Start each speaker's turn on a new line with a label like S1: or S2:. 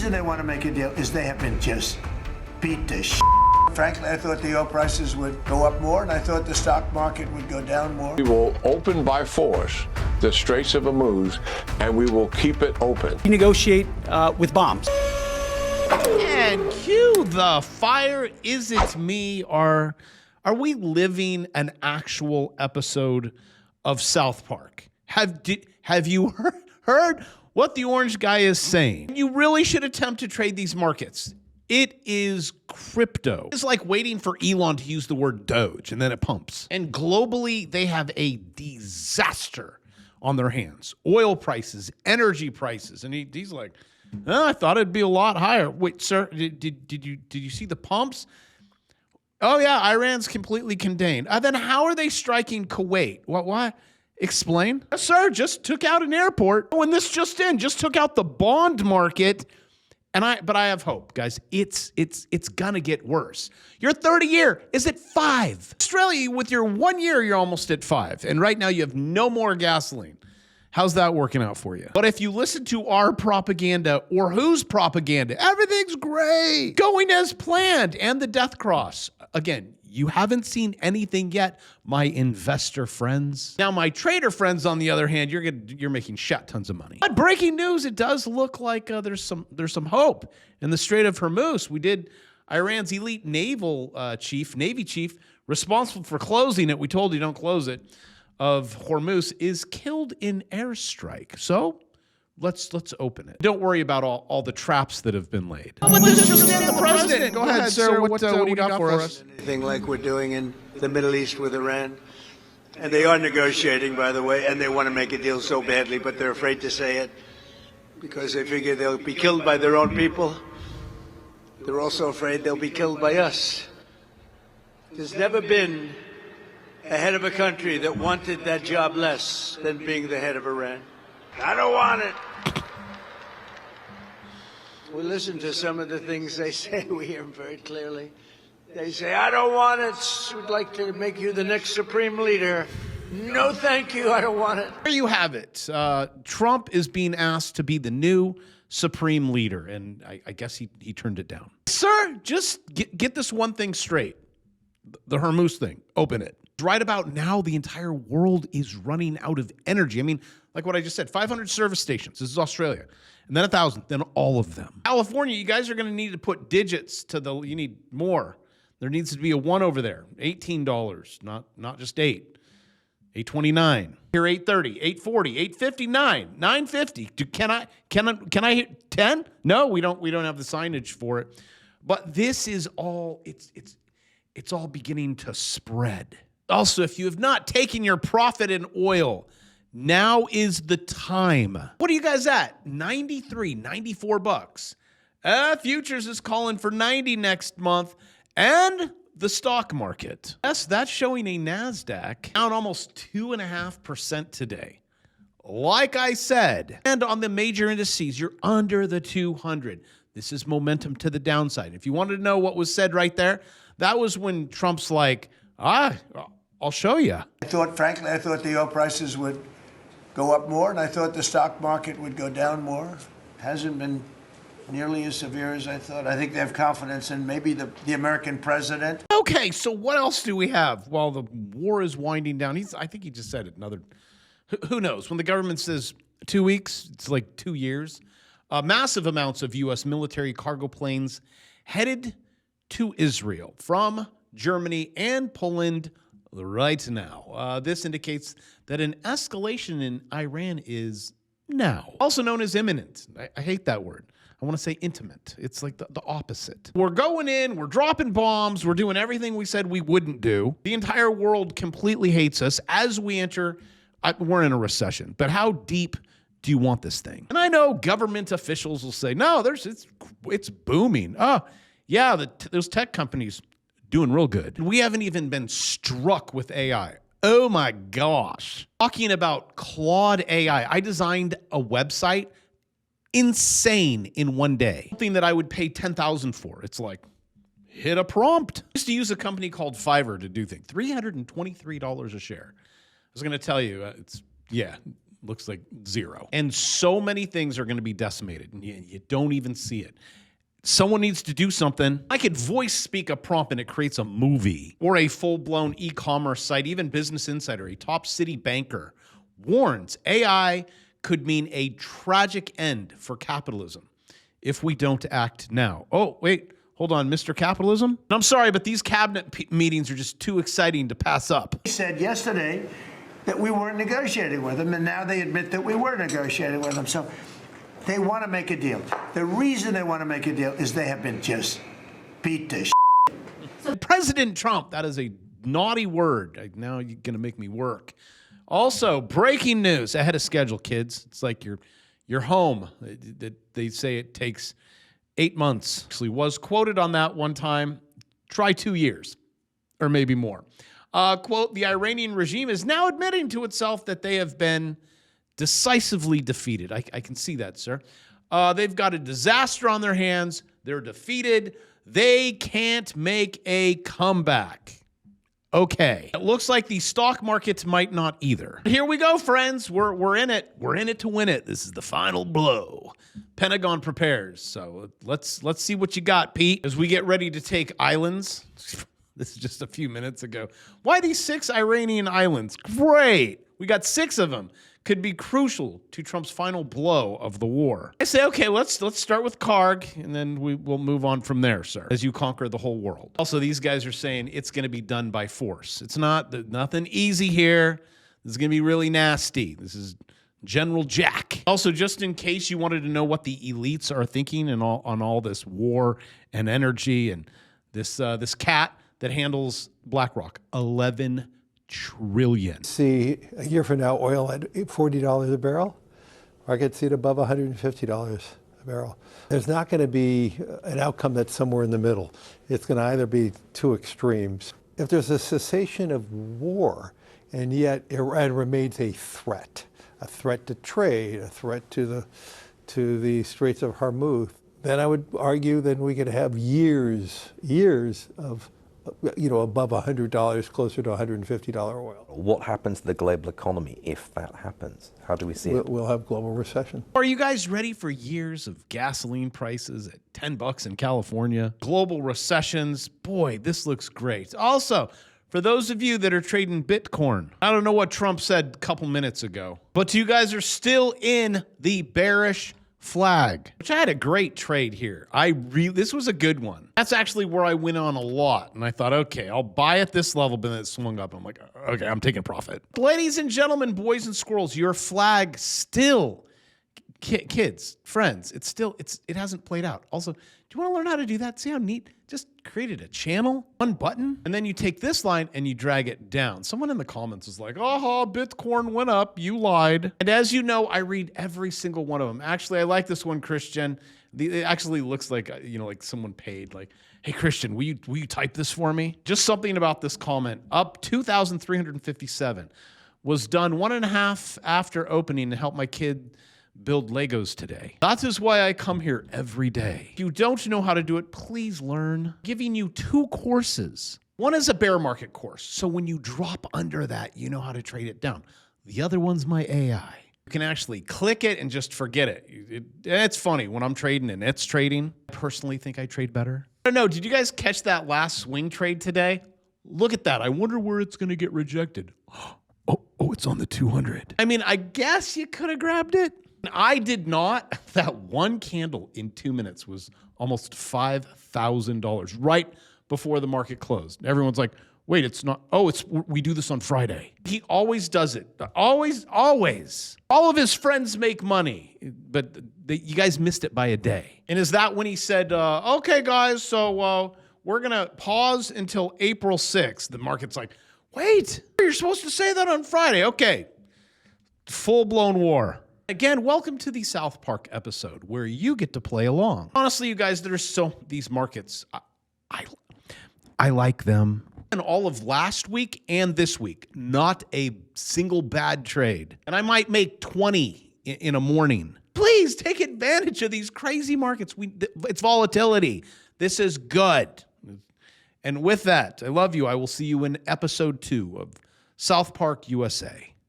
S1: reason they want to make a deal is they have been just beat to shit. Frankly, I thought the oil prices would go up more, and I thought the stock market would go down more.
S2: We will open by force the Straits of Hormuz, and we will keep it open.
S3: You negotiate with bombs.
S4: And cue the fire. Is it me? Are we living an actual episode of South Park? Have you heard what the orange guy is saying? You really should attempt to trade these markets. It is crypto. It's like waiting for Elon to use the word Doge, and then it pumps. And globally, they have a disaster on their hands. Oil prices, energy prices. And he's like, oh, I thought it'd be a lot higher. Wait, sir, did you see the pumps? Oh, yeah, Iran's completely contained. Then how are they striking Kuwait? What? Explain. Yes, sir, just took out an airport. Oh, and this just took out the bond market. But I have hope, guys. It's gonna get worse. Your 30-year is at 5. Australia, with your 1 year, you're almost at 5. And right now you have no more gasoline. How's that working out for you? But if you listen to our propaganda or whose propaganda, everything's great. Going as planned. And the death cross. Again, you haven't seen anything yet, my investor friends. Now, my trader friends, on the other hand, you're making shit tons of money. But breaking news, it does look like there's some hope in the Strait of Hormuz. We did Iran's elite Navy chief, responsible for closing it. We told you don't close it. Of Hormuz is killed in airstrike. So let's open it. Don't worry about all the traps that have been laid. But this just in, the president. Go ahead, sir. What do you got for us?
S1: Anything like we're doing in the Middle East with Iran. And they are negotiating, by the way, and they want to make a deal so badly, but they're afraid to say it because they figure they'll be killed by their own people. They're also afraid they'll be killed by us. There's never been a head of a country that wanted that job less than being the head of Iran. I don't want it. We listen to some of the things they say. We hear them very clearly. They say, I don't want it. We'd like to make you the next supreme leader. No, thank you. I don't want it.
S4: There you have it. Trump is being asked to be the new supreme leader, and I guess he turned it down. Sir, just get this one thing straight. The Hormuz thing. Open it. Right about now, the entire world is running out of energy. I mean, like what I just said, 500 service stations. This is Australia. And then 1,000, then all of them. California, you guys are going to need to put digits to you need more. There needs to be a 1 over there. $18, not just 8. $8.29. Here, $8.30, $8.40, $8.59, $9.50. Can I hit 10? No, we don't have the signage for it. But this is all, it's all beginning to spread. Also, if you have not taken your profit in oil, now is the time. What are you guys at? 93, 94 bucks. Futures is calling for 90 next month. And the stock market. Yes, that's showing a NASDAQ down almost 2.5% today. Like I said, and on the major indices, you're under the 200. This is momentum to the downside. If you wanted to know what was said right there, that was when Trump's like, I'll show you.
S1: Frankly, I thought the oil prices would go up more, and I thought the stock market would go down more. Hasn't been nearly as severe as I thought. I think they have confidence in maybe the American president.
S4: Okay, so what else do we have while the war is winding down? I think he just said it. Who knows? When the government says 2 weeks, it's like 2 years. Massive amounts of U.S. military cargo planes headed to Israel from Germany and Poland right now. This indicates that an escalation in Iran is now. Also known as imminent. I hate that word. I want to say intimate. It's like the opposite. We're going in, we're dropping bombs, we're doing everything we said we wouldn't do. The entire world completely hates us as we enter, we're in a recession. But how deep do you want this thing? And I know government officials will say, no, it's booming. Oh, yeah, those tech companies doing real good. We haven't even been struck with AI. Oh my gosh. Talking about Claude AI, I designed a website insane in 1 day. Something that I would pay $10,000 for. It's like, hit a prompt. I used to use a company called Fiverr to do things. $323 a share. I was going to tell you, looks like zero. And so many things are going to be decimated, and you don't even see it. Someone needs to do something. I could voice speak a prompt and it creates a movie or a full-blown e-commerce site. Even Business Insider, a top city banker, warns AI could mean a tragic end for capitalism if we don't act now. Oh, wait, hold on, Mr. Capitalism? I'm sorry, but these cabinet meetings are just too exciting to pass up.
S5: He said yesterday that we weren't negotiating with them, and now they admit that we were negotiating with them. So they want to make a deal. The reason they want to make a deal is they have been just beat to shit.
S4: President Trump, that is a naughty word. Now you're going to make me work. Also, breaking news ahead of schedule, kids. It's like you're home. They say it takes 8 months. Actually was quoted on that one time. Try 2 years or maybe more. Quote, the Iranian regime is now admitting to itself that they have been decisively defeated. I can see that, sir. They've got a disaster on their hands. They're defeated. They can't make a comeback. Okay. It looks like the stock markets might not either. Here we go, friends. We're in it. We're in it to win it. This is the final blow. Pentagon prepares. So let's see what you got, Pete, as we get ready to take islands. This is just a few minutes ago. Why these 6 Iranian islands? Great. We got 6 of them. Could be crucial to Trump's final blow of the war. I say, okay, let's start with Karg, and then we'll move on from there, sir, as you conquer the whole world. Also, these guys are saying it's going to be done by force. It's nothing easy here. This is going to be really nasty. This is General Jack. Also, just in case you wanted to know what the elites are thinking and on all this war and energy and this cat that handles BlackRock, $11 trillion.
S6: See a year from now oil at $40 a barrel. Market see it above $150 a barrel. There's not going to be an outcome that's somewhere in the middle. It's going to either be two extremes. If there's a cessation of war, and yet Iran remains a threat to trade, a threat to the Straits of Hormuz, then I would argue that we could have years of above $100, closer to $150 oil.
S7: What happens to the global economy if that happens? How do we see it?
S6: We'll have global recession.
S4: Are you guys ready for years of gasoline prices at $10 in California? Global recessions? Boy, this looks great. Also, for those of you that are trading Bitcoin, I don't know what Trump said a couple minutes ago, but you guys are still in the bearish flag, which I had a great trade here. This was a good one. That's actually where I went on a lot. And I thought, okay, I'll buy at this level, but then it swung up. I'm like, okay, I'm taking profit. Ladies and gentlemen, boys and squirrels, your flag still, kids, friends, it hasn't played out. Also, do you want to learn how to do that? See how neat? Just created a channel, one button, and then you take this line and you drag it down. Someone in the comments was like, Bitcoin went up, you lied. And as you know, I read every single one of them. Actually, I like this one, Christian. It actually looks like, like someone paid, like, hey, Christian, will you type this for me? Just something about this comment. Up 2,357. Was done 1.5 after opening to help my kid build Legos today. That is why I come here every day. If you don't know how to do it, please learn. Giving you 2 courses. One is a bear market course. So when you drop under that, you know how to trade it down. The other one's my AI. You can actually click it and just forget it. It's funny when I'm trading and it's trading. I personally think I trade better. I don't know. Did you guys catch that last swing trade today? Look at that. I wonder where it's going to get rejected. Oh, it's on the 200. I mean, I guess you could have grabbed it. I did not. That one candle in 2 minutes was almost $5,000 right before the market closed. Everyone's like, wait, it's not. Oh, we do this on Friday. He always does it. Always. All of his friends make money, but you guys missed it by a day. And is that when he said, okay, guys, so we're going to pause until April 6th. The market's like, wait, you're supposed to say that on Friday. Okay. Full-blown war. Again, welcome to the South Park episode where you get to play along. Honestly, you guys, these markets, I like them. And all of last week and this week, not a single bad trade. And I might make 20 in a morning. Please take advantage of these crazy markets. It's volatility. This is good. And with that, I love you. I will see you in episode 2 of South Park USA.